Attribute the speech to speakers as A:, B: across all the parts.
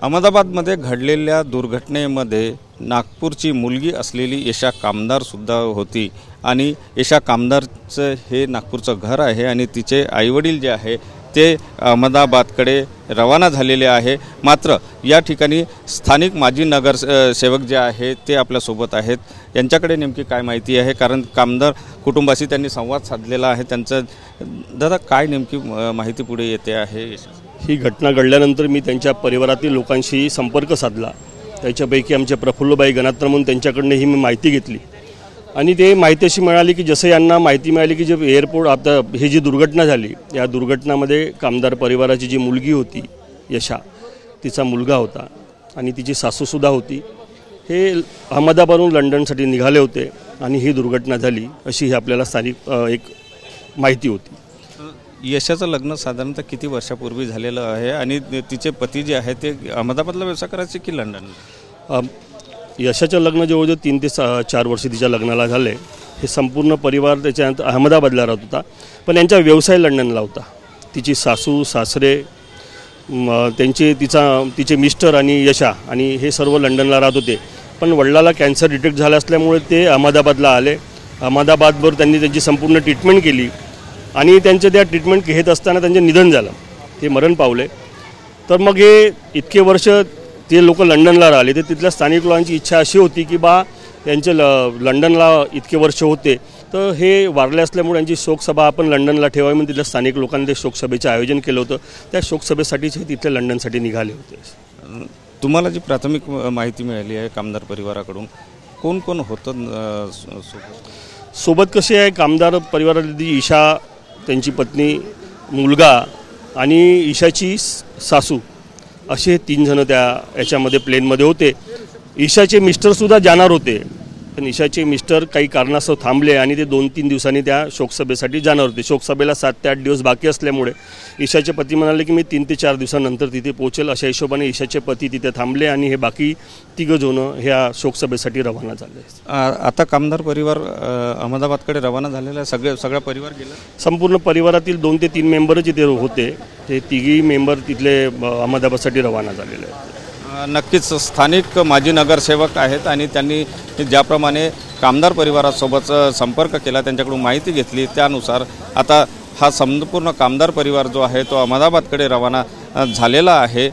A: अहमदाबादमध्ये घडलेल्या दुर्घटनेमध्ये नागपूरची मुलगी असलेली यशा कामदारसुद्धा होती आणि यशा कामदारचं हे नागपूरचं घर आहे आणि तिचे आईवडील जे आहे ते अहमदाबादकडे रवाना झालेले आहे। मात्र या ठिकाणी स्थानिक माजी नगरसेवक जे आहे ते आपल्यासोबत आहेत। यांच्याकडे नेमकी काय माहिती आहे, कारण कामदार कुटुंबाशी त्यांनी संवाद साधलेला आहे। त्यांचं दादा काय नेमकी माहिती पुढे येते आहे?
B: ही घटना घडल्यानंतर मी त्यांच्या परिवारातील लोकांशी संपर्क साधला। त्याच्यापैकी आमचे प्रफुल्लबाई गणात्र म्हणून त्यांच्याकडनं ही मी माहिती घेतली आणि ते माहिती अशी मिळाली की जसं यांना माहिती मिळाली की जे एअरपोर्ट आता ही जी दुर्घटना झाली, या दुर्घटनामध्ये कामदार परिवाराची जी मुलगी होती यशा, तिचा मुलगा होता आणि तिची सासूसुद्धा होती। हे अहमदाबादहून लंडनसाठी निघाले होते आणि ही दुर्घटना झाली अशी ही आपल्याला स्थानिक एक माहिती होती।
A: यशाचं लग्न साधारणतः किती वर्षापूर्वी झालेलं आहे आणि तिचे पती जे आहे ते अहमदाबादला व्यवसाय करायचे की लंडन?
B: यशाचं लग्न जवळजवळ 3 ते 4 वर्ष तिच्या लग्नाला झाले। हे संपूर्ण परिवार त्याच्यानंतर अहमदाबादला राहत होता, पण यांचा व्यवसाय लंडनला होता। तिची सासू सासरे तिचे मिस्टर आणि यशा आणि हे सर्व लंडनला राहत होते, पण वडिलाला कॅन्सर डिटेक्ट झाला असल्यामुळे ते अहमदाबादला आले। अहमदाबादवर त्यांनी त्यांची संपूर्ण ट्रीटमेंट केली आणि त्यांचे त्या ट्रीटमेंट घेत असताना त्यांचे निधन झालं, ते मरण पावले। तर मग हे इतके वर्ष ते लोक लंडनला राहिले, तर तिथल्या स्थानिक लोकांची इच्छा अशी होती की बा यांचे लंडनला इतके वर्ष होते तर हे वारले असल्यामुळे यांची शोकसभा आपण लंडनला ठेवावी म्हणून तिथल्या स्थानिक लोकांनी ते शोकसभेचं आयोजन केलं होतं। त्या शोकसभेसाठीच हे तिथले लंडनसाठी निघाले होते।
A: तुम्हाला जी प्राथमिक माहिती मिळाली आहे कामदार परिवाराकडून, कोण कोण होतं
B: सोबत? कसे आहे, कामदार परिवारातली ईशा, त्यांची पत्नी, मुलगा आणि ईशाची सासू असे 3 जण त्या याच्यामध्ये प्लेनमध्ये होते। ईशाचे मिस्टरसुद्धा जाणार होते, पण ईशाचे मिस्टर काही कारणास्तव थांबले आणि ते 2-3 दिवसांनी त्या शोकसभेसाठी जाणार होते। शोकसभेला 7 ते 8 दिवस बाकी असल्यामुळे ईशाचे पती म्हणाले की मी 3 ते 4 दिवसानंतर तिथे पोहोचेल, अशा हिशोबाने ईशाचे पती तिथे थांबले आणि हे बाकी 3 जण ह्या शोकसभेसाठी रवाना झाले।
A: आता कामदार परिवार अहमदाबादकडे रवाना झालेला आहे, सगळा परिवार गेला?
B: संपूर्ण परिवारातील 2 ते 3 मेंबरच इथे होते, ते 3 मेंबर तिथले अहमदाबादसाठी रवाना झालेले आहेत।
A: नक्कीच स्थानिक माजी नगरसेवक आहेत आणि त्यांनी ज्याप्रमाणे कामदार परिवारासोबत संपर्क केला, त्यांच्याकडून माहिती घेतली, त्यानुसार आता हा संपूर्ण कामदार परिवार जो आहे तो अहमदाबादकडे रवाना झालेला आहे।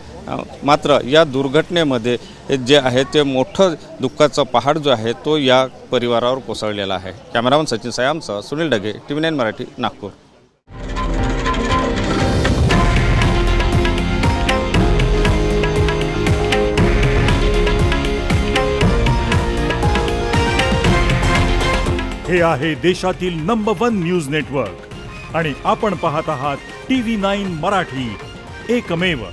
A: मात्र या दुर्घटनेमध्ये जे आहे ते मोठं दुःखाचं पहाड जो आहे तो या परिवारावर कोसळलेला आहे। कॅमेरामन सचिन सयामसह सुनील डगे, TV9 मराठी, नागपूर।
C: हे आहे देशातील नंबर 1 न्यूज नेटवर्क आणि आपण पाहत आहात TV9 मराठी, एकमेव।